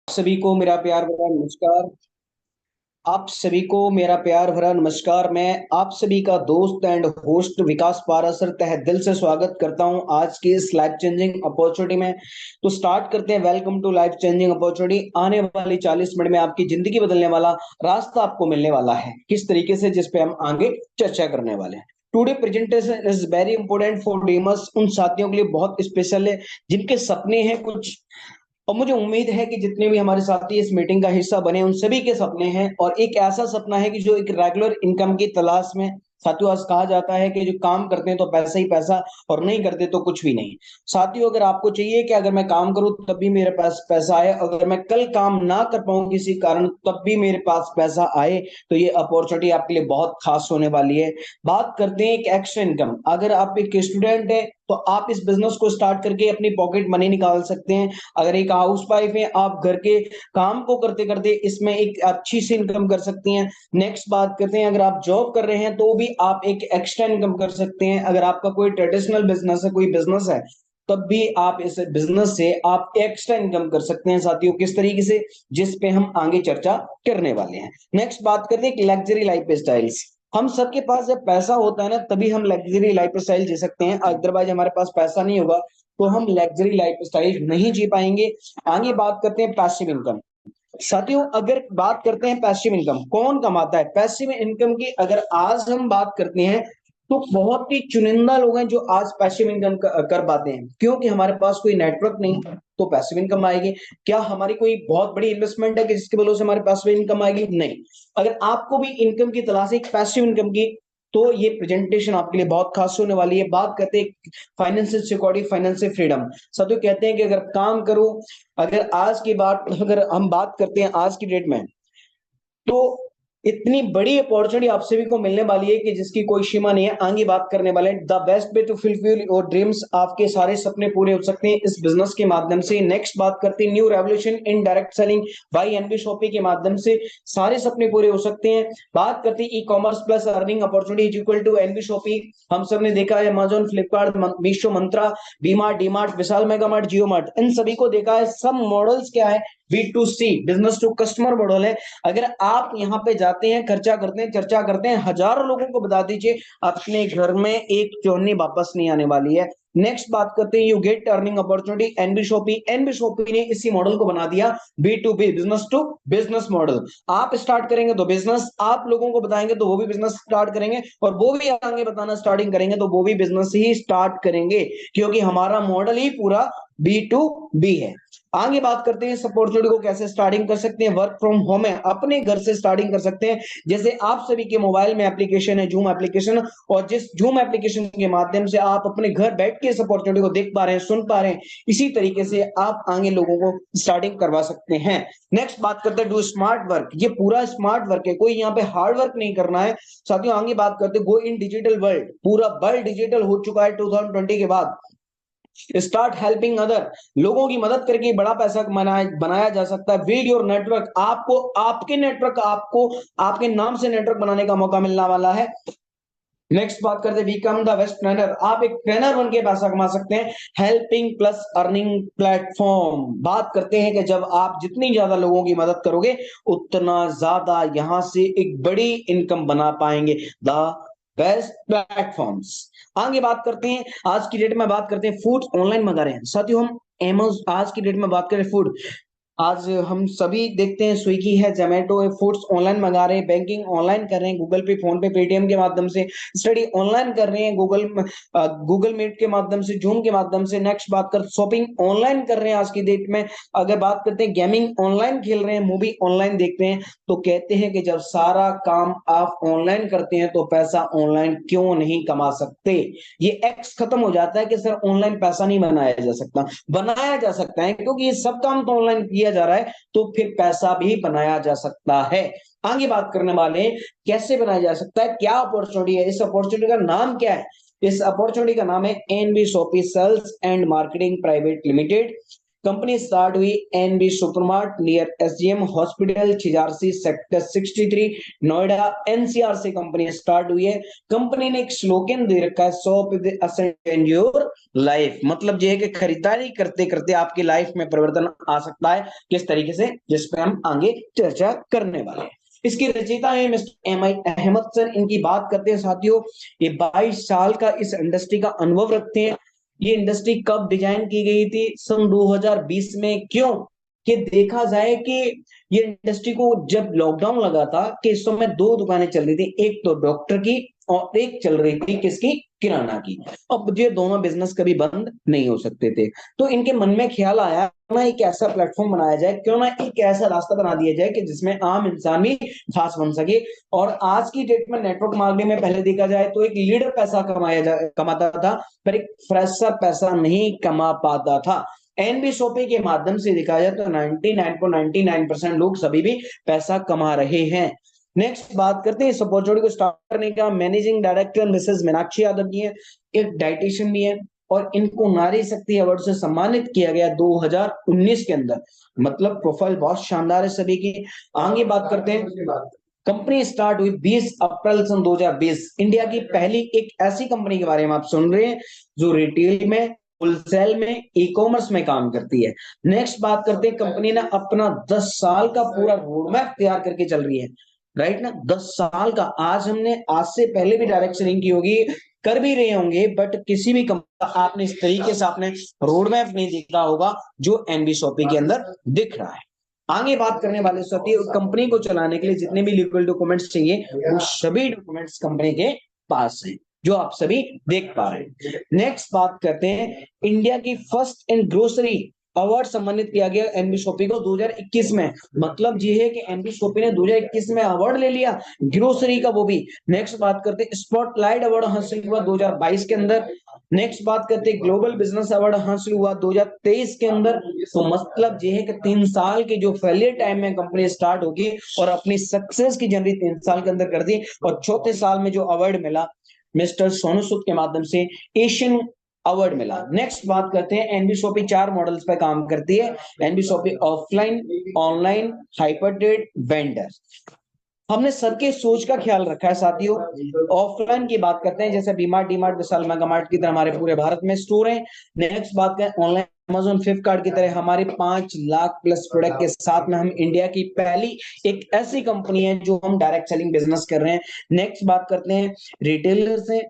सभी को मेरा प्यार भरा नमस्कार। आप सभी को मेरा प्यार भरा नमस्कार। मैं आप सभी का दोस्त एंड होस्ट विकास पारासर तहे दिल से स्वागत करता हूं आज की इस लाइफ चेंजिंग अपॉर्चुनिटी में। तो स्टार्ट करते हैं। Welcome to life changing opportunity. आने वाली 40 मिनट में आपकी जिंदगी बदलने वाला रास्ता आपको मिलने वाला है, किस तरीके से, जिस पे हम आगे चर्चा करने वाले हैं। Today presentation is very important for dreamers, उन साथियों के लिए बहुत स्पेशल है जिनके सपने हैं कुछ। और मुझे उम्मीद है कि जितने भी हमारे साथी इस मीटिंग का हिस्सा बने उन सभी के सपने हैं, और एक ऐसा सपना है कि जो एक रेगुलर इनकम की तलाश में। साथियों, आज कहा जाता है कि जो काम करते हैं तो पैसा ही पैसा, और नहीं करते तो कुछ भी नहीं। साथियों, अगर आपको चाहिए कि अगर मैं काम करूं तब भी मेरे पास पैसा आए, अगर मैं कल काम ना कर पाऊं किसी कारण तब भी मेरे पास पैसा आए, तो ये अपॉर्चुनिटी आपके लिए बहुत खास होने वाली है। बात करते हैं एक एक्स्ट्रा इनकम। अगर आप एक स्टूडेंट है तो आप इस बिजनेस को स्टार्ट करके अपनी पॉकेट मनी निकाल सकते हैं। अगर एक हाउस वाइफ है, आप घर के काम को करते करते इसमें एक अच्छी सी इनकम कर सकती हैं। नेक्स्ट बात करते हैं, अगर आप जॉब कर रहे हैं तो भी आप एक एक्स्ट्रा इनकम कर सकते हैं। अगर आपका कोई ट्रेडिशनल बिजनेस है, कोई बिजनेस है, तब भी आप इस बिजनेस से आप एक्स्ट्रा इनकम कर सकते हैं। साथियों, किस तरीके से, जिस पे हम आगे चर्चा करने वाले हैं। नेक्स्ट बात करते हैं लग्जरी लाइफ स्टाइल्स। हम सबके पास जब पैसा होता है ना, तभी हम लग्जरी लाइफ स्टाइल जी सकते हैं। अदरवाइज हमारे पास पैसा नहीं होगा तो हम लग्जरी लाइफ स्टाइल नहीं जी पाएंगे। आगे बात करते हैं पैसिव इनकम। साथियों, अगर बात करते हैं पैसिव इनकम कौन कमाता है, पैसिव इनकम की अगर आज हम बात करते हैं तो बहुत ही चुनिंदा लोग हैं जो आज पैसिव इनकम कर पाते हैं, क्योंकि हमारे पास कोई नेटवर्क नहीं तो पैसिव इनकम आएगी। क्या हमारी कोई बहुत बड़ी इन्वेस्टमेंट है कि जिसके भरोसे हमारे पास इनकम आएगी? नहीं। अगर आपको भी इनकम की तलाश है एक पैसिव इनकम की, तो ये प्रेजेंटेशन आपके लिए बहुत खास होने वाली है। बात करते हैं फाइनेंशियल सिक्योरिटी, फाइनेंशियल फ्रीडम। साथियों, कहते हैं कि अगर काम करो, अगर आज की बात, अगर हम बात करते हैं आज की डेट में, तो इतनी बड़ी अपॉर्चुनिटी आप सभी को मिलने वाली है कि जिसकी कोई सीमा नहीं है। आगे बात करने वाले हैं the best way to fulfil your dreams. आपके सारे सपने पूरे हो सकते हैं इस बिजनेस के माध्यम से। नेक्स्ट बात करते हैं new revolution in direct selling by NB Shoppy के माध्यम से सारे सपने पूरे हो सकते हैं। बात करते हैं e commerce plus earning opportunity is equal to NB Shoppy. हम सब ने देखा है Amazon, Flipkart, Meesho, Myntra, DMart, DMart, Vishal mega mart, Jio mart, इन सभी को देखा है। सब मॉडल्स क्या है? B2C, business to customer model है। अगर आप यहाँ पे जाते हैं, खर्चा करते हैं, चर्चा करते हैं, हजारों लोगों को बता दीजिए अपने घर में एक चौनी वापस नहीं आने वाली है। नेक्स्ट बात करते हैं you get earning opportunity NB Shoppy. NB Shoppy ने इसी मॉडल को बना दिया B2B, business to business model. आप स्टार्ट करेंगे तो बिजनेस, आप लोगों को बताएंगे तो वो भी बिजनेस स्टार्ट करेंगे, और वो भी आगे बताना स्टार्टिंग करेंगे तो वो भी बिजनेस ही स्टार्ट करेंगे, क्योंकि हमारा मॉडल ही पूरा B2B है। आगे बात करते हैं इस अपॉर्चुनिटी को कैसे स्टार्टिंग कर सकते हैं। वर्क फ्रॉम होम है, अपने घर से स्टार्टिंग कर सकते हैं। जैसे आप सभी के मोबाइल में एप्लीकेशन है जूम एप्लीकेशन, और जिस जूम एप्लीकेशन के माध्यम से आप अपने घर बैठ के इस अपॉर्चुनिटी को देख पा रहे हैं, सुन पा रहे हैं, इसी तरीके से आप आगे लोगों को स्टार्टिंग करवा सकते हैं। नेक्स्ट बात करते हैं डू स्मार्ट वर्क। ये पूरा स्मार्ट वर्क है, कोई यहाँ पे हार्ड वर्क नहीं करना है। साथियों, आगे बात करते हैं गो इन डिजिटल वर्ल्ड। पूरा वर्ल्ड डिजिटल हो चुका है 2020 के बाद। स्टार्ट हेल्पिंग अदर, लोगों की मदद करके बड़ा पैसा बनाया जा सकता है। बिल्ड योर नेटवर्क, आपको आपके नेटवर्क, आपको आपके नाम से नेटवर्क बनाने का मौका मिलने वाला है। नेक्स्ट बात करते हैं बिकम द बेस्ट ट्रेनर। आप एक ट्रेनर बन के पैसा कमा सकते हैं। Helping plus earning platform. बात करते हैं कि जब आप जितनी ज्यादा लोगों की मदद करोगे उतना ज्यादा यहां से एक बड़ी इनकम बना पाएंगे। The best platforms. आगे बात करते हैं आज की डेट में, बात करते हैं फूड ऑनलाइन मंगा रहे हैं। साथियों, हम एमेजोन, आज की डेट में बात करें फूड, आज हम सभी देखते हैं स्विगी है, जोमेटो है, फूड्स ऑनलाइन मंगा रहे हैं, बैंकिंग ऑनलाइन कर रहे हैं, गूगल पे, फोन पे, पेटीएम के माध्यम से, स्टडी ऑनलाइन कर रहे हैं, गूगल मीट के माध्यम से, जूम के माध्यम से। नेक्स्ट बात कर शॉपिंग ऑनलाइन कर रहे हैं आज की डेट में। अगर बात करते हैं गेमिंग ऑनलाइन खेल रहे हैं, मूवी ऑनलाइन देखते हैं। तो कहते हैं कि जब सारा काम आप ऑनलाइन करते हैं तो पैसा ऑनलाइन क्यों नहीं कमा सकते। ये एक्स खत्म हो जाता है कि सर ऑनलाइन पैसा नहीं बनाया जा सकता। बनाया जा सकता है, क्योंकि ये सब काम तो ऑनलाइन किया जा रहा है, तो फिर पैसा भी बनाया जा सकता है। आगे बात करने वाले हैं कैसे बनाया जा सकता है, क्या अपॉर्चुनिटी है, इस अपॉर्चुनिटी का नाम क्या है। इस अपॉर्चुनिटी का नाम है NB shopee sales and marketing private limited. Company start हुई NB supermart near SGM hospital Chhijarsi sector 63 Noida NCR से कंपनी स्टार्ट हुई है। कंपनी ने एक स्लोगन दे रखा है shop with ascent in your life, मतलब ये है कि खरीदारी करते करते आपकी लाइफ में परिवर्तन आ सकता है। किस तरीके से, जिस पे हम आगे चर्चा करने वाले हैं। इसके रचयिता है मिस्टर एम आई अहमद सर। इनकी बात करते हैं साथियों, ये 22 साल का इस इंडस्ट्री का अनुभव रखते हैं। ये इंडस्ट्री कब डिजाइन की गई थी? सन 2020 में। क्यों कि देखा जाए कि ये इंडस्ट्री को जब लॉकडाउन लगा था कि इस समय दो दुकानें चल रही थी, एक तो डॉक्टर की और एक चल रही थी किसकी? किराना की। अब ये दोनों बिजनेस कभी बंद नहीं हो सकते थे, तो इनके मन में ख्याल आया क्यों ना एक ऐसा प्लेटफॉर्म बनाया जाए, क्यों ना एक ऐसा रास्ता बना दिया जाए कि जिसमें आम इंसान भी खास बन सके। और आज की डेट में नेटवर्क मार्केटिंग में पहले देखा जाए तो एक लीडर पैसा कमाता था, पर एक फ्रेशर पैसा नहीं कमा पाता था। एनबी शॉपिंग के माध्यम से देखा जाए तो 99.99% लोग सभी भी पैसा कमा रहे हैं। नेक्स्ट बात करते हैं इस अपॉर्चुनिटी को स्टार्ट करने का। Managing director Mrs Meenakshi Yadav ji है, एक डाइटिशियन भी है, और इनको नारी शक्ति अवार्ड से सम्मानित किया गया 2019 के अंदर। मतलब प्रोफाइल बहुत शानदार है सभी की। आगे बात करते हैं। कंपनी स्टार्ट हुई 20 अप्रैल सन 2020। इंडिया की पहली एक ऐसी कंपनी के बारे में आप सुन रहे हैं जो रिटेल में, होलसेल में, ई कॉमर्स में काम करती है। नेक्स्ट बात करते हैं, कंपनी ने अपना 10 साल का पूरा रोड मैप तैयार करके चल रही है। राइट ना, 10 साल का। आज से पहले भी डायरेक्ट सेलिंग की होगी, कर भी रहे होंगे, बट किसी भी कंपनी आपने इस तरीके से आपने रोड मैप नहीं देखा होगा जो एनबी शॉपिंग के अंदर दिख रहा है। आगे बात करने वाले साथी, कंपनी को चलाने के लिए जितने भी लीगल डॉक्यूमेंट्स चाहिए वो सभी डॉक्यूमेंट्स कंपनी के पास हैं, जो आप सभी देख पा रहे हैं। नेक्स्ट बात करते हैं, इंडिया की फर्स्ट इन ग्रोसरी अवार्ड सम्मानित किया गया एनबी शॉपी को 2021 में। मतलब ये है कि एनबी शॉपी ने 2021 में अवार्ड ले लिया ग्रोसरी का, वो भी। नेक्स्ट बात करते हैं, स्पॉटलाइट अवार्ड हासिल हुआ 2022 के अंदर। नेक्स्ट बात करते हैं, ग्लोबल बिजनेस अवार्ड हासिल हुआ 2023 के अंदर। तो मतलब ये है कि 3 साल के जो फेलियर टाइम में कंपनी स्टार्ट होगी और अपनी सक्सेस की जर्नी 3 साल के अंदर कर दी, और चौथे साल में जो अवार्ड मिला मिस्टर सोनू सूद के माध्यम से एशियन अवार्ड मिला। नेक्स्ट बात करते हैं, एनबी शॉपी 4 मॉडल्स पे काम करती है। NB Shoppy offline, online, hyper trade, vendor. हमने सबके सोच का ख्याल रखा है साथियों। ऑफलाइन की बात करते हैं, जैसे डीमार्ट, विशाल मेगा मार्ट की तरह हमारे पूरे भारत में स्टोर है। नेक्स्ट बात करें ऑनलाइन, अमेजोन, फ्लिपकार्ट की तरह हमारे 5 लाख प्लस प्रोडक्ट के साथ में हम इंडिया की पहली एक ऐसी कंपनी है जो हम डायरेक्ट सेलिंग बिजनेस कर रहे हैं। नेक्स्ट बात करते हैं रिटेलर से।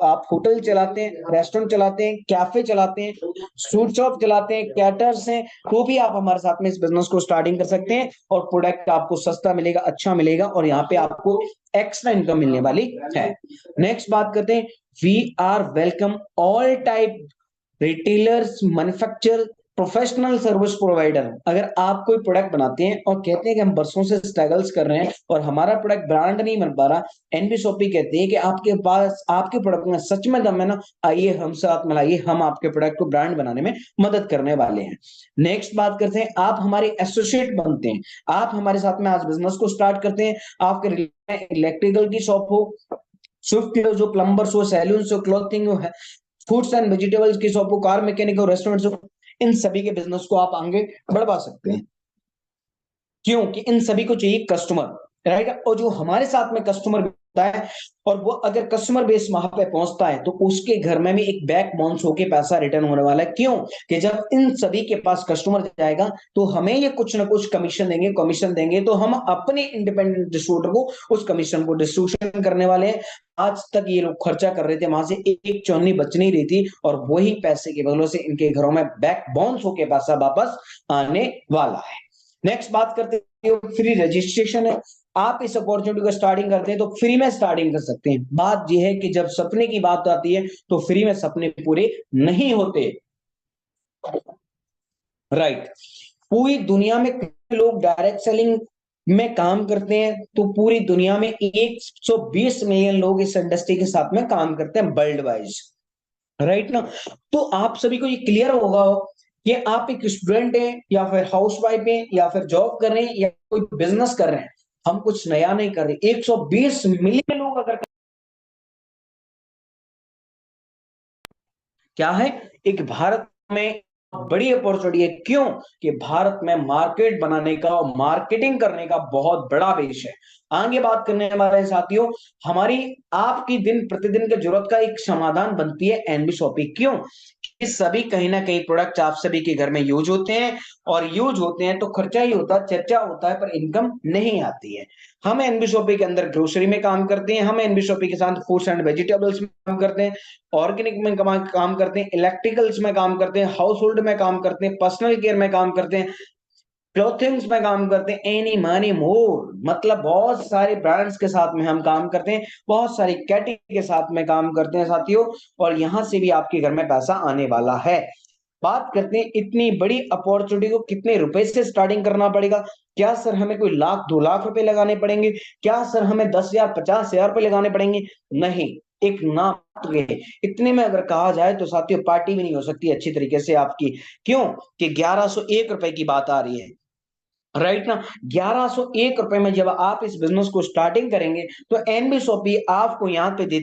आप होटल चलाते हैं, रेस्टोरेंट चलाते हैं, कैफे चलाते हैं, सूट शॉप चलाते हैं, कैटर्स हैं, तो भी आप हमारे साथ में इस बिजनेस को स्टार्टिंग कर सकते हैं और प्रोडक्ट आपको सस्ता मिलेगा, अच्छा मिलेगा, और यहाँ पे आपको एक्स्ट्रा इनकम मिलने वाली है। नेक्स्ट बात करते हैं, we are welcome all type retailers, manufacture, professional service provider. अगर आप कोई प्रोडक्ट बनाते हैं और कहते हैं कि हम बरसों से स्ट्रगल्स कर रहे हैं और हमारा प्रोडक्ट ब्रांड नहीं बन पा रहा, एनबी शॉपी कहते हैं कि आपके पास आपके प्रोडक्ट में सच में दम है ना, आइए हमसे हाथ मिलाइए, हम आपके प्रोडक्ट को ब्रांड बनाने में मदद करने वाले हैं। नेक्स्ट बात करते हैं, आप हमारे एसोसिएट बनते हैं, आप हमारे साथ में आज बिजनेस को स्टार्ट करते हैं। आपके इलेक्ट्रिकल की शॉप हो, स्विफ्ट जो प्लम्बर्स हो, सैलून्स हो, क्लॉथिंग हो, फ्रूट्स एंड वेजिटेबल्स की शॉप हो, कार मैकेनिक हो, रेस्टोरेंट्स हो, इन सभी के बिजनेस को आप आगे बढ़वा सकते हैं। क्योंकि इन सभी को चाहिए कस्टमर, राइट। और जो हमारे साथ में कस्टमर होता है और वो अगर कस्टमर बेस वहां पे पहुंचता है तो उसके घर में भी एक बैक बाउंस होके पैसा रिटर्न होने वाला है। क्यों कि जब इन सभी के पास कस्टमर जाएगा तो हमें ये कुछ ना कुछ कमीशन देंगे, तो हम अपने इंडिपेंडेंट डिस्ट्रीब्यूटर को उस कमीशन को डिस्ट्रीब्यूशन करने वाले हैं। आज तक ये लोग खर्चा कर रहे थे, वहां से एक चौनी बच नहीं रही थी, और वही पैसे के बदलों से इनके घरों में बैक बाउंस होके पैसा वापस आने वाला है। नेक्स्ट बात करते हैं, फ्री रजिस्ट्रेशन है। आप इस अपॉर्चुनिटी को स्टार्टिंग करते हैं तो फ्री में स्टार्टिंग कर सकते हैं। बात यह है कि जब सपने की बात आती है तो फ्री में सपने पूरे नहीं होते, राइट। पूरी दुनिया में लोग डायरेक्ट सेलिंग में काम करते हैं, तो पूरी दुनिया में 120 मिलियन लोग इस इंडस्ट्री के साथ में काम करते हैं वर्ल्ड वाइज, राइट ना। तो आप सभी को ये क्लियर होगा कि आप एक स्टूडेंट हैं या फिर हाउस वाइफ हैं या फिर जॉब कर रहे हैं या कोई बिजनेस कर रहे हैं, हम कुछ नया नहीं कर रहे। 120 मिलियन लोग अगर क्या है, एक भारत में बड़ी अपॉर्चुनिटी है। क्यों? कि भारत में मार्केट बनाने का और मार्केटिंग करने का बहुत बड़ा बेस है। आगे बात करने हमारे साथियों, हमारी आपकी दिन प्रतिदिन की जरूरत का एक समाधान बनती है एनबी शॉपिंग। क्यों? कि सभी कहीं ना कहीं प्रोडक्ट आप सभी के घर में यूज होते हैं, और यूज होते हैं तो खर्चा ही होता है, चर्चा होता है, पर इनकम नहीं आती है। हम एनबी शॉपिंग के अंदर ग्रोसरी में काम करते हैं, हम एनबी शॉपिंग के साथ फ्रूट्स एंड वेजिटेबल्स में काम करते हैं, ऑर्गेनिक में काम करते हैं, इलेक्ट्रिकल्स में काम करते हैं, हाउस होल्ड में काम करते हैं, पर्सनल केयर में काम करते हैं, क्लोथिंग्स में काम करते हैं, एनी मनी मोर, मतलब बहुत सारे ब्रांड्स के साथ में हम काम करते हैं, बहुत सारी कैटेगरी के साथ में काम करते हैं साथियों। और यहां से भी आपके घर में पैसा आने वाला है। बात करते हैं इतनी बड़ी अपॉर्चुनिटी को कितने रुपए से स्टार्टिंग करना पड़ेगा। क्या सर हमें कोई लाख 2 लाख रुपए लगाने पड़ेंगे? क्या सर हमें 10,000 50,000 रुपए लगाने पड़ेंगे? नहीं, एक नाम है। इतने में अगर कहा जाए तो साथियों पार्टी भी नहीं हो सकती अच्छी तरीके से आपकी। क्यों? कि 1101 रुपए की बात आ रही है, राइट ना। 1101 रुपए में जब आप इस बिजनेस को स्टार्टिंग करेंगे तो एनबी शॉपी आपको यहाँ पे दे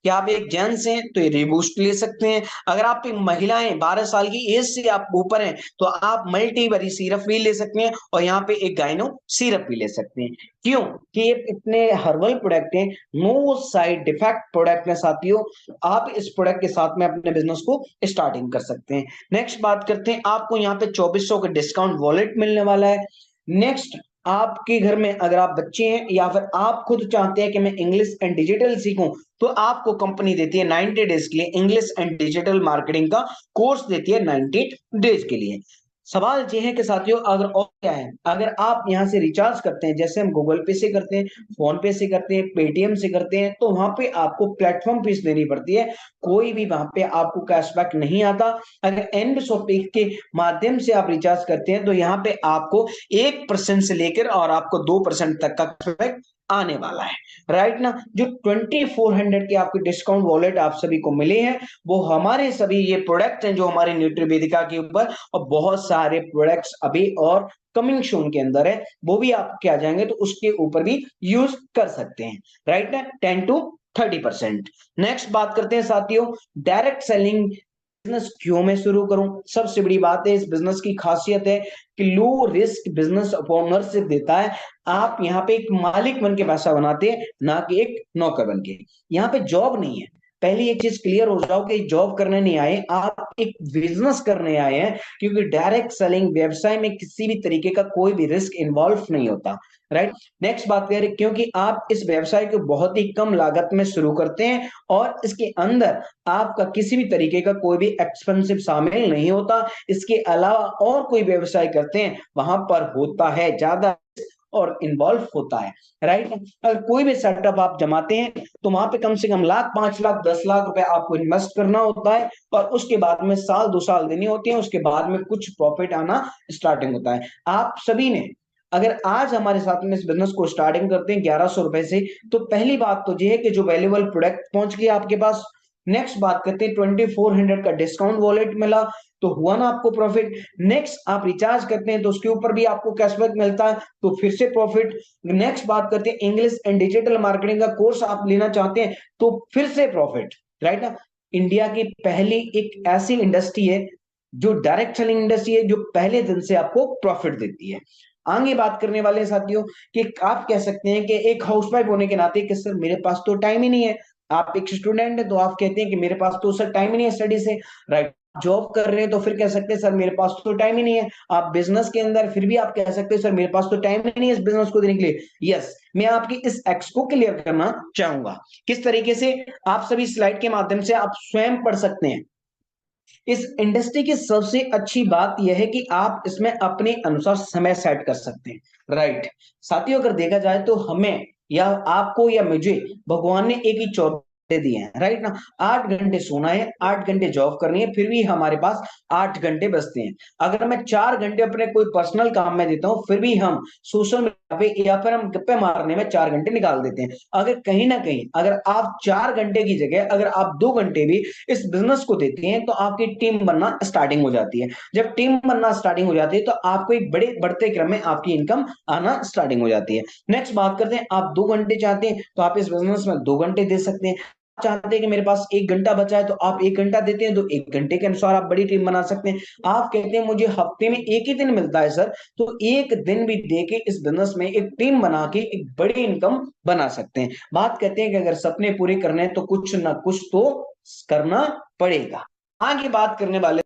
कि आप एक जेंट्स हैं तो ये रिबूस्ट ले सकते हैं, अगर आप एक महिलाएं 12 साल की एज से आप ऊपर हैं तो आप मल्टीबरी सिरप भी ले सकते हैं, और यहाँ पे एक गाइनो सिरप भी ले सकते हैं। क्यों? कि ये इतने हर्बल प्रोडक्ट हैं, नो साइड इफेक्ट प्रोडक्ट है साथियों। आप इस प्रोडक्ट के साथ में अपने बिजनेस को स्टार्टिंग कर सकते हैं। नेक्स्ट बात करते हैं, आपको यहाँ पे 2400 का डिस्काउंट वॉलेट मिलने वाला है। नेक्स्ट, आपके घर में अगर आप बच्चे हैं या फिर आप खुद चाहते हैं कि मैं इंग्लिश एंड डिजिटल सीखूं, तो आपको कंपनी देती है 90 डेज के लिए इंग्लिश एंड डिजिटल मार्केटिंग का कोर्स देती है 90 डेज के लिए। सवाल यह है कि साथियों अगर और क्या है, अगर आप यहां से रिचार्ज करते हैं, जैसे हम गूगल पे से करते हैं, फोन पे से करते हैं, पेटीएम से करते हैं, तो वहां पे आपको प्लेटफॉर्म फीस देनी पड़ती है, कोई भी वहां पे आपको कैशबैक नहीं आता। अगर एंड शॉपिंग के माध्यम से आप रिचार्ज करते हैं तो यहाँ पे आपको 1% से लेकर और आपको 2% तक का कैशबैक आने वाला है, राइट ना। जो 2400 के आपके डिस्काउंट वॉलेट आप सभी को मिले हैं, वो हमारे सभी ये प्रोडक्ट हैं जो हमारे न्यूट्रीवेदिका के ऊपर, और बहुत सारे प्रोडक्ट्स अभी और कमिंग सून के अंदर है, वो भी आप क्या जाएंगे तो उसके ऊपर भी यूज कर सकते हैं, राइट ना। 10 to 30%। नेक्स्ट बात करते हैं साथियों, डायरेक्ट सेलिंग बिजनेस क्यों मैं शुरू करूं। सबसे बड़ी बात है, इस बिजनेस की खासियत है कि लो रिस्क बिजनेस ओनरशिप देता है। आप यहाँ पे एक मालिक बन के पैसा बनाते हैं, ना कि एक नौकर बन के। यहाँ पे जॉब नहीं है, पहली एक चीज क्लियर हो जाओ कि जॉब करने नहीं आए, आप एक बिजनेस करने आए हैं। क्योंकि डायरेक्ट सेलिंग व्यवसाय में किसी भी तरीके का कोई भी रिस्क इन्वॉल्व नहीं होता, राइट। नेक्स्ट बात करें, क्योंकि आप इस व्यवसाय को बहुत ही कम लागत में शुरू करते हैं, और इसके अंदर आपका किसी भी तरीके का कोई भी एक्सपेंसिव शामिल नहीं होता। इसके अलावा और कोई व्यवसाय करते हैं वहां पर होता है ज्यादा और इन्वॉल्व होता है, राइट। अगर कोई भी सेटअप आप जमाते हैं तो वहां पे कम से कम लाख 5 लाख 10 लाख रुपए आपको इन्वेस्ट करना होता है, और उसके बाद में साल 2 साल देनी होती है, उसके बाद में कुछ प्रॉफिट आना स्टार्टिंग होता है। आप सभी ने अगर आज हमारे साथ में इस बिजनेस को स्टार्टिंग करते हैं 1100 रुपए से, तो पहली बात तो यह है कि जो वैल्यूएबल प्रोडक्ट पहुंच गया आपके पास। नेक्स्ट बात करते हैं, 2400 का डिस्काउंट वॉलेट मिला, तो हुआ ना आपको प्रॉफिट। नेक्स्ट, आप रिचार्ज करते हैं तो उसके ऊपर भी आपको कैशबैक मिलता है, तो फिर से प्रॉफिट। नेक्स्ट बात करते हैं, इंग्लिश एंड डिजिटल मार्केटिंग का कोर्स आप लेना चाहते हैं तो फिर से प्रॉफिट, राइट ना। इंडिया की पहली एक ऐसी इंडस्ट्री है जो डायरेक्ट सेलिंग इंडस्ट्री है, जो पहले दिन से आपको प्रॉफिट देती है। आगे बात करने वाले साथियों कि आप कह सकते हैं कि एक हाउसवाइफ होने के नाते कि सर मेरे पास तो टाइम ही नहीं है। आप एक स्टूडेंट है तो आप कहते हैं कि मेरे पास तो सर टाइम ही नहीं है स्टडी से, राइट। जॉब कर रहे हैं तो फिर कह सकते हैं सर मेरे पास तो टाइम ही नहीं है। आप बिजनेस के अंदर फिर भी आप कह सकते हैं सर मेरे पास तो टाइम ही नहीं है इस बिजनेस को देने के लिए। यस, मैं आपकी इस एक्स को क्लियर करना चाहूंगा। किस तरीके से? आप सभी स्लाइड के माध्यम से आप स्वयं पढ़ सकते हैं। इस इंडस्ट्री की सबसे अच्छी बात यह है कि आप इसमें अपने अनुसार समय सेट कर सकते हैं, राइट। साथियों अगर देखा जाए तो हमें या आपको या मुझे भगवान ने एक ही 24 दिए हैं, राइट ना। 8 घंटे सोना है, 8 घंटे जॉब करनी है, फिर भी हमारे पास 8 घंटे बचते हैं। अगर मैं 4 घंटे अपने कोई पर्सनल काम में देता हूं, फिर भी हम सोशल मीडिया पे या फिर हम गप्पे मारने में 4 घंटे निकाल देते हैं। अगर कहीं ना कहीं अगर आप 4 घंटे की जगह अगर आप 2 घंटे भी इस बिजनेस को देते हैं तो आपकी टीम बनना स्टार्टिंग हो जाती है। जब टीम बनना स्टार्टिंग हो जाती है तो आपको एक बड़े बढ़ते क्रम में आपकी इनकम आना स्टार्टिंग हो जाती है। नेक्स्ट बात करते हैं, आप 2 घंटे चाहते हैं तो आप इस बिजनेस में 2 घंटे दे सकते हैं। चाहते हैं कि मेरे पास 1 घंटा बचा है, तो आप 1 घंटा देते हैं, तो 1 घंटे के अनुसार आप बड़ी टीम बना सकते हैं। आप कहते हैं मुझे हफ्ते में एक ही दिन मिलता है सर, तो एक दिन भी दे के इस बिजनेस में एक टीम बना के एक बड़ी इनकम बना सकते हैं। बात कहते हैं कि अगर सपने पूरे करने हैं तो कुछ ना कुछ तो करना पड़ेगा। आगे बात करने वाले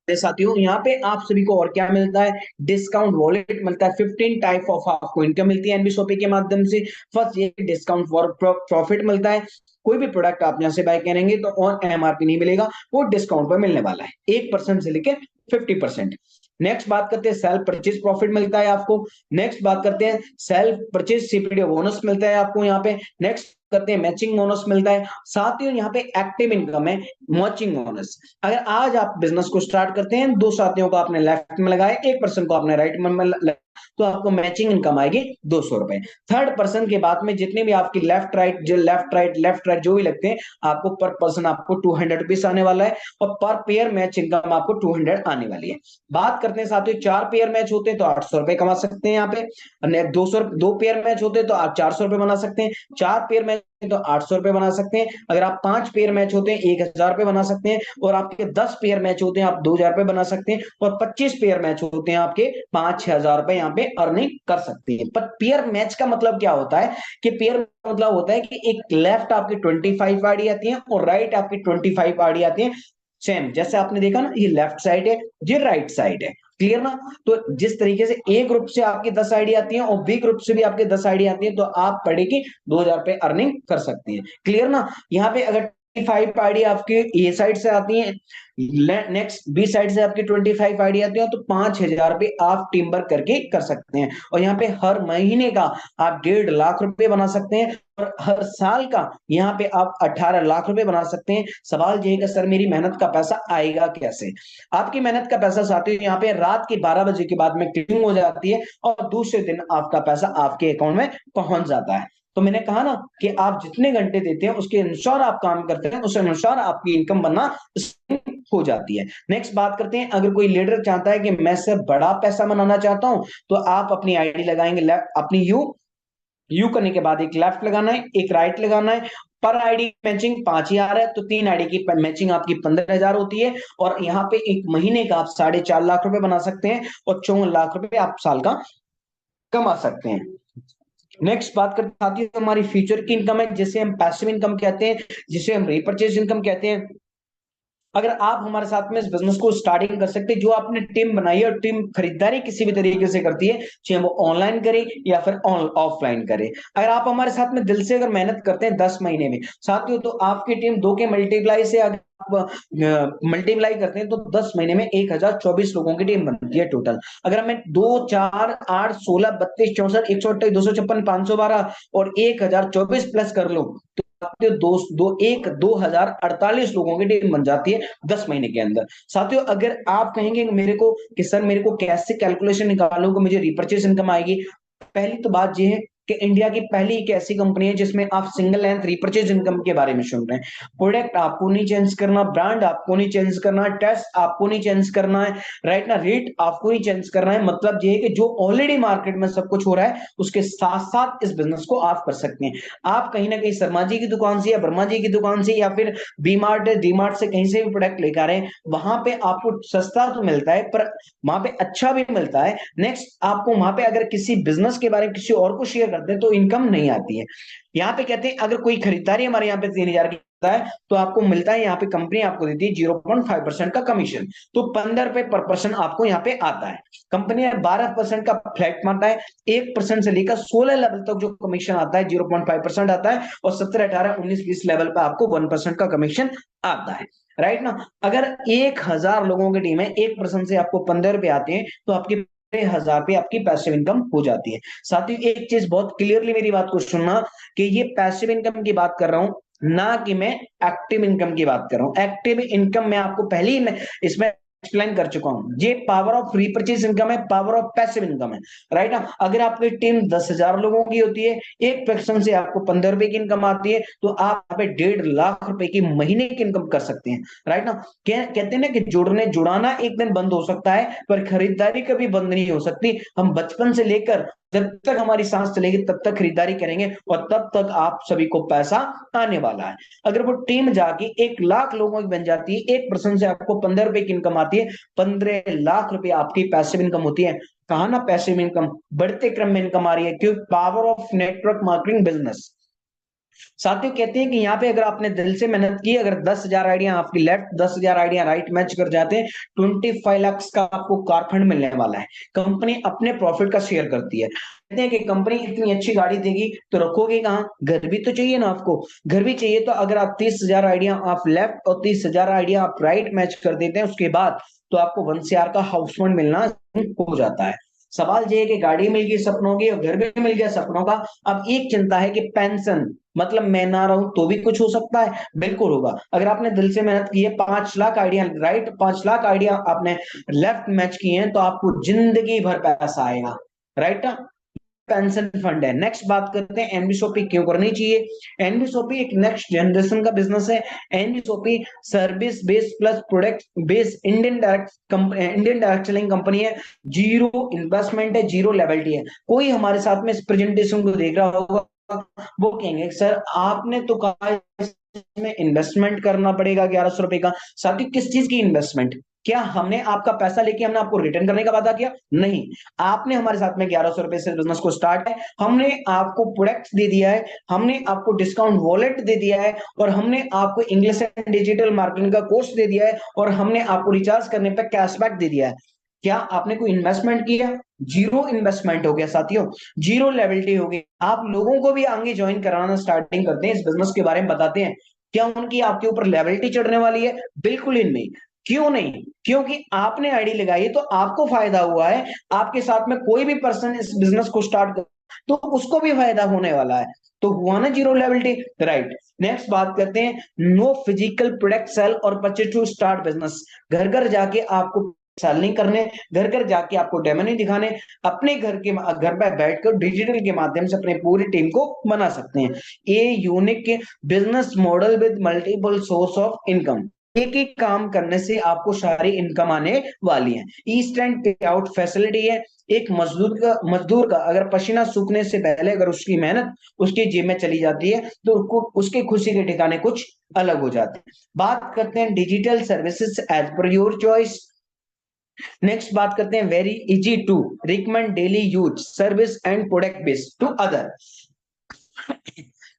साथियों, यहाँ पे आप सभी को और क्या मिलता है, डिस्काउंट वॉलेट मिलता है। 15 टाइप ऑफ आपको इनकम मिलती है एनबी शॉपी के माध्यम से। फर्स्ट ये डिस्काउंट फॉर प्रॉफिट मिलता है। कोई भी प्रोडक्ट आप यहाँ से बाय करेंगे तो ऑन एमआरपी नहीं मिलेगा, वो डिस्काउंट पर मिलने वाला है, 1% से लेके 50%। नेक्स्ट बात करते हैं सेल्फ परचेज प्रॉफिट मिलता है आपको। नेक्स्ट बात करते हैं सेल्फ परचेज सीपीडी बोनस मिलता है आपको यहाँ पे। नेक्स्ट करते हैं मैचिंग बोनस मिलता है। साथ ही यहाँ पे एक्टिव इनकम है, मैचिंग बोनस। अगर आज आप बिजनेस को स्टार्ट करते हैं, 2 साथियों को आपने लेफ्ट में लगाया, 1 पर्सन को आपने राइट में लगाया, तो आपको मैचिंग इनकम आएगी 200 रुपए। थर्ड पर्सन के बाद में जितने भी आपकी लेफ्ट राइट जो भी लगते हैं, आपको पर पर्सन आपको 200 रुपीज आने वाला है, और पर पेयर मैच इनकम आपको 200 आने वाली है। बात करते हैं साथियों, 4 पेयर मैच होते हैं तो 800 रुपए कमा सकते हैं यहाँ पे। 2 पेयर मैच होते हैं तो आप 400 रुपए बना सकते हैं। 4 पेयर मैच तो 800 रुपए बना सकते हैं। अगर आप 5 पेयर मैच होते हैं 1000 रुपए बना सकते हैं। और आपके 10 पेयर मैच होते हैं आप 2000 रुपए बना सकते हैं। और 25 पेयर मैच होते हैं आपके 5-6000 रुपए यहाँ पे अर्निंग कर सकते हैं। पर पेयर मैच का मतलब क्या होता है, कि पेयर मतलब होता है कि एक लेफ्ट आपकी 25 आईडी आती है और राइट आपकी 25 आईडी आती है। सेम जैसे आपने देखा ना, ये लेफ्ट साइड है, ये राइट साइड है, क्लियर ना। तो जिस तरीके से ए ग्रुप से आपकी 10 आईडी आती है और बी ग्रुप से भी आपके 10 आईडी आती है, तो आप पढ़े की 2000 रुपए अर्निंग कर सकते हैं, क्लियर ना। यहाँ पे अगर 25 आईडी आपकी ए साइड से आती है, नेक्स्ट बी साइड से आपकी 25 आईडी आती है, तो 5000 रुपए आप टीम वर्क करके कर सकते हैं। और यहाँ पे हर महीने का आप 1.5 लाख रुपए बना सकते हैं, और हर साल का यहाँ पे आप 18 लाख रुपए बना सकते हैं। सवाल ये है कि सर मेरी मेहनत का पैसा आएगा कैसे। आपकी मेहनत का पैसा साथियों यहाँ पे रात के 12 बजे के बाद में क्लियरिंग हो जाती है, और दूसरे दिन आपका पैसा आपके अकाउंट में पहुंच जाता है। तो मैंने कहा ना कि आप जितने घंटे देते हैं उसके अनुसार आप काम करते हैं, उस अनुसार आपकी इनकम बनना हो जाती है। नेक्स्ट बात करते हैं, अगर कोई लीडर चाहता है कि मैं से बड़ा पैसा बनाना चाहता हूं, तो आप अपनी आईडी लगाएंगे, अपनी यू करने के बाद एक लेफ्ट लगाना है, एक राइट लगाना है। पर आईडी मैचिंग 5000 है, तो 3 आईडी की मैचिंग आपकी 15,000 होती है। और यहाँ पे एक महीने का आप 4.5 लाख रुपए बना सकते हैं, और 54 लाख रुपए आप साल का कमा सकते हैं। नेक्स्ट बात करते हैं साथियों, हमारी फ्यूचर की इनकम है, जिसे हम पैसिव इनकम कहते हैं, जिसे हम रीपरचेज इनकम कहते हैं। अगर आप हमारे साथ में इस बिजनेस को स्टार्टिंग कर सकते हैं, जो आपने टीम बनाई है और टीम खरीदारी किसी भी तरीके से करती है, चाहे वो ऑनलाइन करे या फिर ऑफलाइन करे, अगर आप हमारे साथ में दिल से अगर मेहनत करते हैं 10 महीने में साथियों, तो आपकी टीम 2 के मल्टीप्लाई से अगर आप मल्टीप्लाई करते हैं तो 10 महीने में 1024 लोगों की टीम बनती है टोटल। अगर मैं 2 4 8 16 32 64 158 512 और 1024 प्लस कर लो, तो 2048 लोगों की टीम बन जाती है 10 महीने के अंदर। साथियों अगर आप कहेंगे मेरे को कि सर मेरे को कैसे कैलकुलेशन निकालूं कि मुझे रिपर्चेस इनकम आएगी, पहली तो बात यह है कि इंडिया की पहली एक ऐसी कंपनी है जिसमें आप सिंगल लेंथ रिपर्चेज इनकम के बारे में सुन रहे हैं। प्रोडक्ट आपको नहीं चेंज करना, ब्रांड आपको नहीं चेंज करना, टेस्ट आपको नहीं चेंज करना है, राइट ना, रेट आपको नहीं चेंज करना है। मतलब ये है कि जो ऑलरेडी मार्केट में सब कुछ हो रहा है उसके साथ साथ इस बिजनेस को आप कर सकते हैं। आप कहीं ना कहीं शर्मा जी की दुकान से या वर्मा जी की दुकान से या फिर बी मार्ट डी मार्ट से कहीं से भी प्रोडक्ट लेकर आ रहे हैं, वहां पे आपको सस्ता तो मिलता है पर वहां पे अच्छा भी मिलता है। नेक्स्ट आपको वहां पे अगर किसी बिजनेस के बारे में किसी और को शेयर करते हैं तो इनकम नहीं आती है। यहाँ पे कहते हैं अगर कोई खरीदारी हमारे यहाँ पे 3000 की है तो आपको मिलता है, यहाँ पे कंपनी आपको देती है 0.5% का कमीशन, तो 15 रुपए पर पर्सन आपको यहाँ पे आता है। कंपनी 12% का फ्लैट मारता है, 1% से लेकर 16 लेवल तक जो कमीशन आता है 0.5% आता है, और 17 18 19 20 लेवल पर आपको 1% का कमीशन आता है, राइट ना। अगर 1000 लोगों की टीम है, 1% से आपको 15 रुपए आते हैं, तो आपकी 1000 पे आपकी पैसिव इनकम हो जाती है। साथ ही एक चीज बहुत क्लियरली मेरी बात को सुनना, कि ये पैसिव इनकम की बात कर रहा हूं, ना कि मैं एक्टिव इनकम की बात कर रहा हूं। एक्टिव इनकम मैं आपको पहले ही इसमें एक्सप्लेन कर चुका हूं। ये पावर ऑफ रीपर्चेज इनकम है, पावर ऑफ पैसिव इनकम है, राइट ना। अगर आपकी टीम 10,000 लोगों की होती है, एक पर्सन से आपको 15 रुपए की इनकम आती है, तो आप यहाँ पे 1.5 लाख रुपए की महीने की इनकम कर सकते हैं, राइट ना। कहते हैं ना कि जुड़ाना एक दिन बंद हो सकता है, पर खरीदारी कभी बंद नहीं हो सकती। हम बचपन से लेकर जब तक हमारी सांस चलेगी तब तक खरीदारी करेंगे, और तब तक आप सभी को पैसा आने वाला है। अगर वो टीम जाके 1 लाख लोगों की बन जाती है, एक पर्सन से आपको 15 रुपए की इनकम आती है, 15 लाख रुपए आपकी पैसिव इनकम होती है। कहा ना पैसिव इनकम बढ़ते क्रम में इनकम आ रही है, क्योंकि power of network marketing business. साथियों कहते हैं कि यहाँ पे अगर आपने दिल से मेहनत की, अगर 10,000 आइडिया आपकी लेफ्ट, 10,000 आइडिया राइट मैच कर जाते हैं, 25 लाख का आपको कार फंड मिलने वाला है। कंपनी अपने प्रॉफिट का शेयर करती है। कहते हैं कि कंपनी इतनी अच्छी गाड़ी देगी तो रखोगे कहाँ, घर भी तो चाहिए ना आपको। घर भी चाहिए, तो अगर आप 30,000 आइडिया आप लेफ्ट और 30,000 आइडिया आप राइट मैच कर देते हैं, उसके बाद तो आपको 1 CR का हाउस फंड मिलना हो जाता है। सवाल ये है कि गाड़ी मिल गई सपनों की और घर भी मिल गया सपनों का। अब एक चिंता है कि पेंशन, मतलब मैं ना रहूं तो भी कुछ हो सकता है। बिल्कुल होगा। अगर आपने दिल से मेहनत की है, 5 lakh idea right, 5 lakh idea आपने लेफ्ट मैच किए हैं, तो आपको जिंदगी भर पैसा आएगा, राइट ना। पेंशन फंड है। नेक्स्ट बात करते हैं एनबीएसओपी क्यों करनी चाहिए। एनबीएसओपी एक नेक्स्ट जनरेशन का बिजनेस है। NBSOP service based plus product based Indian direct selling company है। जीरो इन्वेस्टमेंट है, जीरो लेवलिटी है। कोई हमारे साथ में इस प्रेजेंटेशन को देख रहा होगा, वो कहेंगे सर आपने तो कहा इसमें इन्वेस्टमेंट करना पड़ेगा 1,100 रुपए का। साथ ही किस चीज की इन्वेस्टमेंट, क्या हमने आपका पैसा लेके हमने आपको रिटर्न करने का वादा किया? नहीं। आपने हमारे साथ में 1,100 रुपए से बिजनेस को स्टार्ट है, हमने आपको प्रोडक्ट दे दिया है, हमने आपको डिस्काउंट वॉलेट दे दिया है, और हमने आपको इंग्लिश एंड डिजिटल मार्केटिंग का कोर्स दे दिया है, और हमने आपको रिचार्ज करने पर कैशबैक दे दिया है। क्या आपने कोई इन्वेस्टमेंट किया? जीरो इन्वेस्टमेंट हो गया साथियों, जीरो लेवलिटी हो गई। आप लोगों को भी आगे ज्वाइन कराना स्टार्टिंग करते हैं, इस बिजनेस के बारे में बताते हैं, क्या उनकी आपके ऊपर लेवलिटी चढ़ने वाली है? बिल्कुल इनमें। क्यों नहीं? क्योंकि आपने आईडी लगाई है तो आपको फायदा हुआ है, आपके साथ में कोई भी पर्सन इस बिजनेस को स्टार्ट कर तो उसको भी फायदा होने वाला है। तो हुआ ना जीरो लेवलिटी, राइट। नेक्स्ट बात करते हैं नो फिजिकल प्रोडक्ट सेल और परचेज टू स्टार्ट बिजनेस। घर घर जाके आपको सेल नहीं करने, घर घर जाके आपको डेमो नहीं दिखाने, अपने घर पे बैठकर डिजिटल के माध्यम से अपने पूरी टीम को बना सकते हैं। ये unique business model with multiple source of income. एक एक काम करने से आपको सारी इनकम आने वाली है। इंस्टेंट पे आउट फैसिलिटी है। एक मजदूर का अगर पसीना सूखने से पहले अगर उसकी मेहनत उसकी जेब में चली जाती है, तो उसके खुशी के ठिकाने कुछ अलग हो जाते हैं। बात करते हैं digital services as per your choice. Next बात करते हैं very easy to recommend daily use service and product based to other.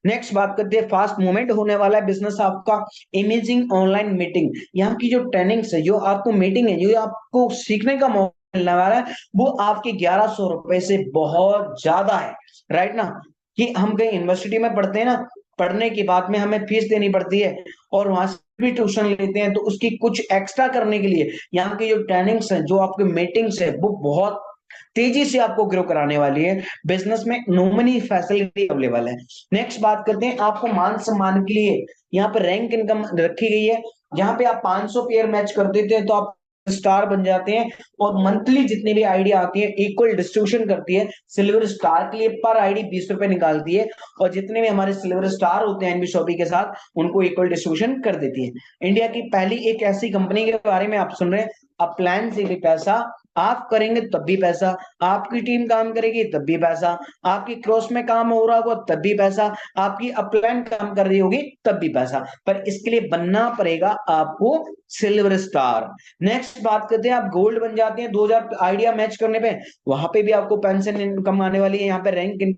Next बात करते हैं फास्ट मूवमेंट होने वाला है बिजनेस आपका। इमेजिंग ऑनलाइन मीटिंग, यहाँ की जो ट्रेनिंग्स है, जो आपको मीटिंग है, जो आपको सीखने का मौका मिलने वाला है, वो आपके 1,100 रुपए से बहुत ज्यादा है, राइट ना। कि हम कहीं यूनिवर्सिटी में पढ़ते हैं ना, पढ़ने के बाद में हमें फीस देनी पड़ती है, और वहां से भी ट्यूशन लेते हैं, तो उसकी कुछ एक्स्ट्रा करने के लिए यहाँ की जो ट्रेनिंग्स है, जो आपके मीटिंग्स है, वो बहुत तेजी से आपको ग्रो कराने वाली है। बिजनेस में नॉमिनी फैसिलिटी अवेलेबल है। नेक्स्ट बात करते हैं आपको मान सम्मान के लिए यहाँ पे रैंक इनकम रखी गई है। जहां पे आप 500 पेयर मैच कर देते हैं तो आप स्टार बन जाते हैं, और मंथली जितनी भी आईडी आती है इक्वल डिस्ट्रीब्यूशन करती है। सिल्वर स्टार के लिए पर आईडी 20 रुपए निकालती है, और जितने भी हमारे सिल्वर स्टार होते हैं एनबी शॉपी के साथ, उनको इक्वल डिस्ट्रीब्यूशन कर देती है। इंडिया की पहली एक ऐसी कंपनी के बारे में आप सुन रहे हैं, अपलायन से भी पैसा, आप करेंगे तब भी पैसा, आपकी टीम काम करेगी तब भी पैसा, आपकी क्रॉस में काम हो रहा होगा तब भी पैसा, आपकी अपलाइन काम कर रही होगी तब भी पैसा। पर इसके लिए बनना पड़ेगा आपको सिल्वर स्टार। नेक्स्ट बात करते हैं आप गोल्ड बन जाते हैं 2,000 आइडिया मैच करने पे, वहां पे भी आपको पेंशन इनकम आने वाली है। यहाँ पे रैंक,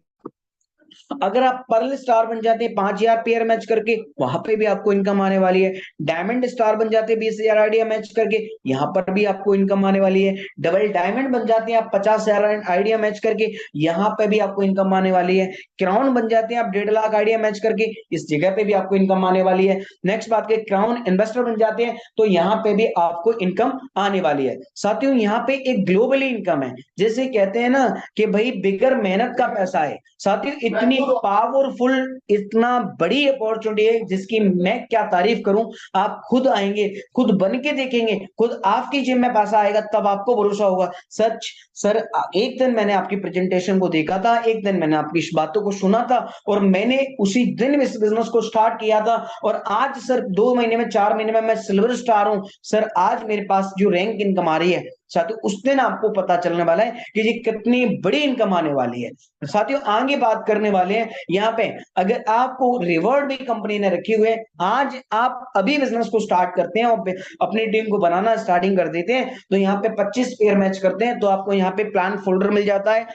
अगर आप पर्ल स्टार बन जाते हैं 5,000 पेयर मैच करके, वहां पे भी आपको इनकम आने वाली है। डायमंड स्टार बन जाते हैं 20,000 आइडिया मैच करके, यहाँ पर भी आपको इनकम आने वाली है। डबल डायमंड बन जाते हैं आप 50,000 आइडिया मैच करके, यहाँ पे भी आपको इनकम आने वाली है। क्राउन बन जाते हैं आप 1.5 लाख आइडिया मैच करके, इस जगह पे भी आपको इनकम आने वाली है। नेक्स्ट बात के क्राउन इन्वेस्टर बन जाते हैं तो यहाँ पे भी आपको इनकम आने वाली है। साथियों यहाँ पे एक ग्लोबली इनकम है, जैसे कहते हैं ना कि भाई बिगर मेहनत का पैसा है। साथियों इतनी इतनी पावरफुल, इतना बड़ी अपॉर्चुनिटी है जिसकी मैं क्या तारीफ करूं। आप खुद आएंगे, खुद बन के देखेंगे, खुद आपकी जेब में पैसा आएगा, तब आपको भरोसा होगा। सच सर, एक दिन मैंने आपकी प्रेजेंटेशन को देखा था, एक दिन मैंने आपकी इस बातों को सुना था, और मैंने उसी दिन इस बिजनेस को स्टार्ट किया था। और आज सर 2 महीने में, 4 महीने में मैं सिल्वर स्टार हूं सर। आज मेरे पास जो रैंक इनकम आ रही है साथियों, उस दिन आपको पता चलने वाला है कि ये कितनी बड़ी इनकम आने वाली है। साथियों आगे बात करने वाले हैं यहाँ पे, अगर आपको रिवॉर्ड भी कंपनी ने रखे हुए, आज आप अभी बिजनेस को स्टार्ट करते हैं और अपनी टीम को बनाना स्टार्टिंग कर देते हैं, तो यहाँ पे 25 पेयर मैच करते हैं, तो आपको यहाँ पे प्लान फोल्डर मिल जाता है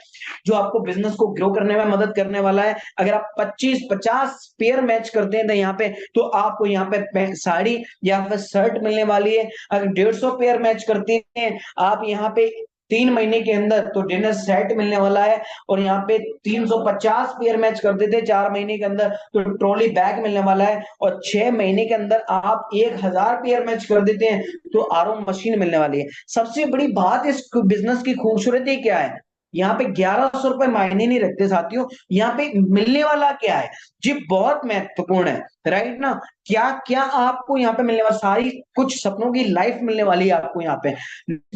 जो आपको बिजनेस को ग्रो करने में मदद करने वाला है। अगर आप 25-50 पेयर मैच करते हैं तो यहाँ पे, तो आपको यहाँ पे साड़ी या फिर शर्ट मिलने वाली है। अगर 150 पेयर मैच करते हैं आप यहाँ पे 3 महीने के अंदर, तो डिनर सेट मिलने वाला है। और यहाँ पे 350 पेयर मैच कर देते हैं 4 महीने के अंदर, तो ट्रॉली बैग मिलने वाला है। और 6 महीने के अंदर आप 1000 पेयर मैच कर देते हैं तो आरओ मशीन मिलने वाली है। सबसे बड़ी बात इस बिजनेस की खूबसूरती क्या है, यहाँ पे 1100 रुपए मायने नहीं रखते साथियों, यहाँ पे मिलने वाला क्या है जी, बहुत महत्वपूर्ण है। राइट ना, क्या क्या आपको यहाँ पे मिलने वाला, सारी कुछ सपनों की लाइफ मिलने वाली है आपको। यहाँ पे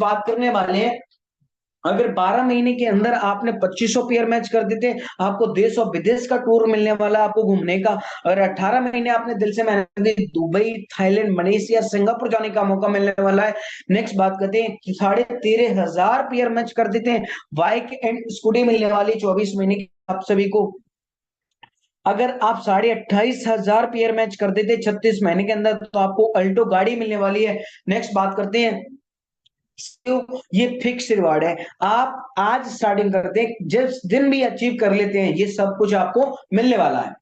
बात करने वाले हैं, अगर 12 महीने के अंदर आपने 2500 पेयर मैच कर देते, आपको देश और विदेश का टूर मिलने वाला है आपको घूमने का। अगर 18 महीने आपने दिल से मेहनत की, दुबई, थाईलैंड, मलेशिया, सिंगापुर जाने का मौका मिलने वाला है। नेक्स्ट बात करते हैं, 13,500 पेयर मैच कर देते हैं, बाइक एंड स्कूटी मिलने वाली 24 महीने की आप सभी को। अगर आप 28,500 पेयर मैच कर देते 36 महीने के अंदर, तो आपको अल्टो गाड़ी मिलने वाली है। नेक्स्ट बात करते हैं, तो ये फिक्स रिवार्ड है, आप आज स्टार्टिंग करते हैं, जिस दिन भी अचीव कर लेते हैं ये सब कुछ आपको मिलने वाला है।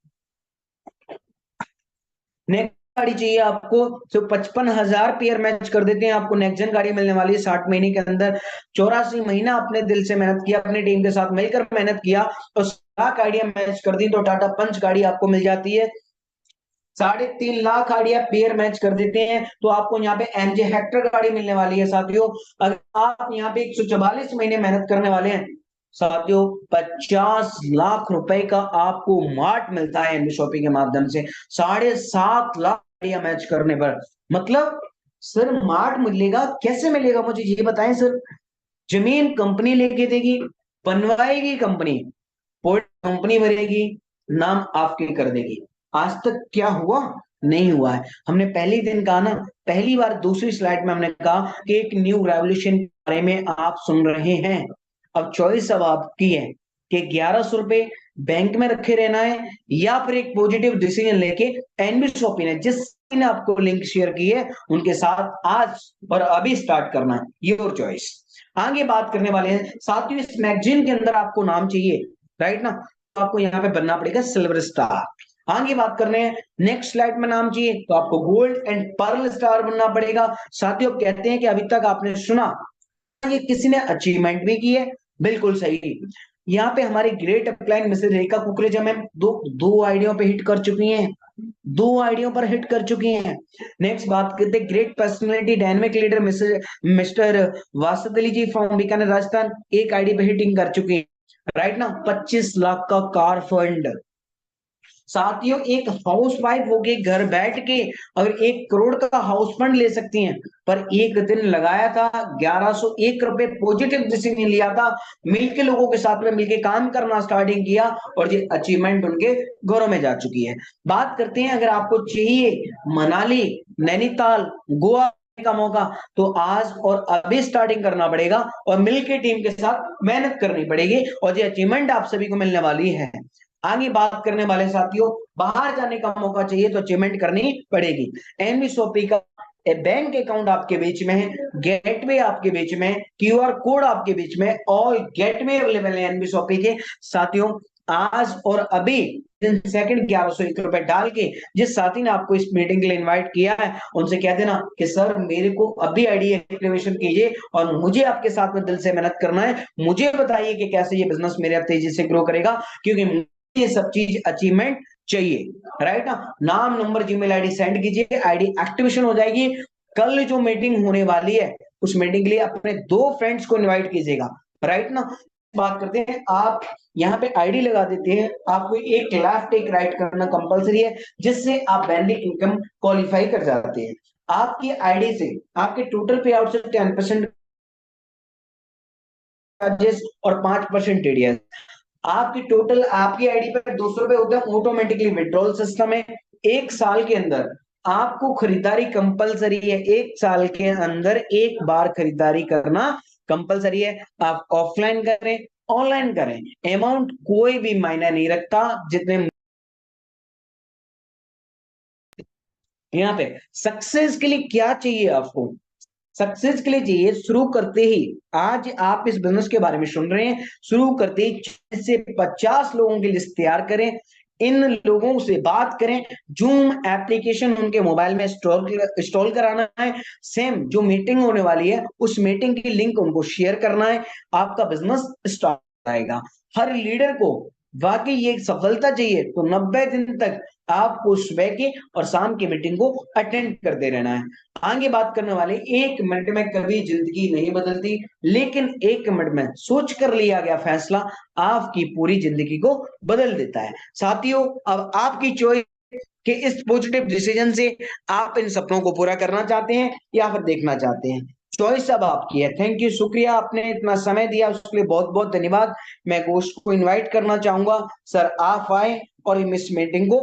नेक्स्ट गाड़ी चाहिए आपको, तो 55,000 पेयर मैच कर देते हैं, आपको नेक्स्ट जेन गाड़ी मिलने वाली है 60 महीने के अंदर। 84 महीना अपने दिल से मेहनत किया, अपनी टीम के साथ मिलकर मेहनत किया, और 60 गाड़ियां मैच कर दी, तो टाटा पंच गाड़ी आपको मिल जाती है। 3.5 लाख गाड़ियां पेयर मैच कर देते हैं, तो आपको यहाँ पे एमजे हेक्टर गाड़ी मिलने वाली है साथियों। अगर आप यहाँ पे 144 महीने मेहनत करने वाले हैं साथियों, 50 लाख रुपए का आपको मार्ट मिलता है एनबी शॉपिंग के माध्यम से, 7.5 लाख गाड़ियां मैच करने पर। मतलब सर मार्ट मिलेगा, कैसे मिलेगा मुझे ये बताएं सर। जमीन कंपनी लेके देगी, बनवाएगी कंपनी, कंपनी भरेगी, नाम आपके कर देगी। आज तक क्या हुआ, नहीं हुआ है। हमने पहले दिन कहा ना, पहली बार दूसरी स्लाइड में हमने कहा कि एक न्यू रेवोल्यूशन के बारे में आप सुन रहे हैं। अब चॉइस अब आपकी है कि 1100 रुपए बैंक में रखे रहना है, या फिर एक पॉजिटिव डिसीजन लेके एनबी शॉपिंग है जिसने आपको लिंक शेयर की है उनके साथ आज और अभी स्टार्ट करना है, योर चॉइस। आगे बात करने वाले हैं साथियों, इस मैगजीन के अंदर आपको नाम चाहिए, राइट ना, तो आपको यहाँ पे बनना पड़ेगा सिल्वर स्टार। आगे बात करने हैं, नेक्स्ट स्लाइड में नाम चाहिए तो आपको गोल्ड एंड पर्ल स्टार बनना पड़ेगा। साथियों कहते हैं कि अभी तक आपने सुना ये किसी ने अचीवमेंट भी की है, बिल्कुल सही। यहाँ पे हमारी ग्रेट अपलाइन मिसेज रेखा कुकरेजा मैम दो आइडियो पे हिट कर चुकी हैं, 2 आइडियो पर हिट कर चुकी हैं। नेक्स्ट बात करते हैं, great personality dynamic leader mister Wasad Ali ji from Bikaner Rajasthan, एक आईडी पे हिटिंग कर चुकी है, राइट ना। 25 लाख का कार फंड साथियों, एक हाउस वाइफ होके घर बैठ के अगर 1 करोड़ का हाउस फंड ले सकती हैं, पर एक दिन लगाया था 1101 रुपए, पॉजिटिव डिसीजन लिया था, मिलके लोगों के साथ में मिलके काम करना स्टार्टिंग किया, और ये अचीवमेंट उनके घरों में जा चुकी है। बात करते हैं, अगर आपको चाहिए मनाली, नैनीताल, गोवा का मौका, तो आज और अभी स्टार्टिंग करना पड़ेगा और मिलके टीम के साथ मेहनत करनी पड़ेगी, और ये अचीवमेंट आप सभी को मिलने वाली है। आगे बात करने वाले साथियों, बाहर जाने का मौका चाहिए तो अचीवमेंट करनी पड़ेगी। एनबी शॉपी का बैंक अकाउंट आपके बीच में है, गेटवे आपके बीच में, क्यूआर कोड आपके बीच में, और गेटवे अवेलेबल है एनबी शॉपी के साथियों। आज और अभी सेकंड 1101 रुपए डाल के जिस साथी ने आपको इस मीटिंग के लिए इनवाइट किया है, उनसे कह देना कि सर मेरे को अभी आईडी एक्टिवेशन कीजिए और मुझे आपके साथ में दिल से मेहनत करना है, मुझे बताइए कि कैसे ये बिजनेस मेरे तेजी से ग्रो करेगा, क्योंकि ये सब चीज अचीवमेंट चाहिए, राइट ना। नाम, नंबर, जीमेल आईडी सेंड कीजिए, आईडी एक्टिवेशन हो जाएगी। कल जो मीटिंग होने वाली है उस मीटिंग के लिए अपने 2 फ्रेंड्स को इनवाइट कीजिएगा, राइट ना। बात करते हैं। आप यहाँ पे आईडी लगा देते हैं, आपको एक लेफ्ट एक राइट करना कंपलसरी है, जिससे आप बैंडिंग इनकम क्वालिफाई कर जाते हैं। आपकी आईडी से आपके टोटल पे आउट से 10% चार्जेस और 5% टीडीएस। आपकी टोटल आपकी आईडी पर 200 रुपए होते हैं, ऑटोमेटिकली विड्रॉल सिस्टम है। एक साल के अंदर आपको खरीदारी कंपलसरी है, एक साल के अंदर एक बार खरीदारी करना कंपलसरी है। आप ऑफलाइन करें ऑनलाइन करें, अमाउंट कोई भी मायने नहीं रखता। जितने यहाँ पे सक्सेस के लिए क्या चाहिए आपको, सक्सेस के लिए चाहिए शुरू करते ही, आज आप इस बिजनेस के बारे में सुन रहे हैं, शुरू करते ही 40 से 50 लोगों की लिस्ट तैयार करें, इन लोगों से बात करें। जूम एप्लीकेशन उनके मोबाइल में इंस्टॉल कराना है। सेम जो मीटिंग होने वाली है उस मीटिंग की लिंक उनको शेयर करना है। आपका बिजनेस स्टार्ट आएगा। हर लीडर को वाकई ये सफलता चाहिए तो 90 दिन तक आपको सुबह की और शाम की मीटिंग को अटेंड करते रहना है। आगे बात करने वाले, 1 मिनट में कभी जिंदगी नहीं बदलती, लेकिन 1 मिनट में सोच कर लिया गया फैसला आपकी पूरी जिंदगी को बदल देता है। साथियों, अब आपकी चॉइस कि इस पॉजिटिव डिसीजन से आप इन सपनों को पूरा करना चाहते हैं या फिर देखना चाहते हैं। चॉइस अब आपकी है। थैंक यू, शुक्रिया, आपने इतना समय दिया उसके लिए बहुत बहुत धन्यवाद। मैं गोष्ठ को इनवाइट करना चाहूंगा, सर आप आए और इस मीटिंग को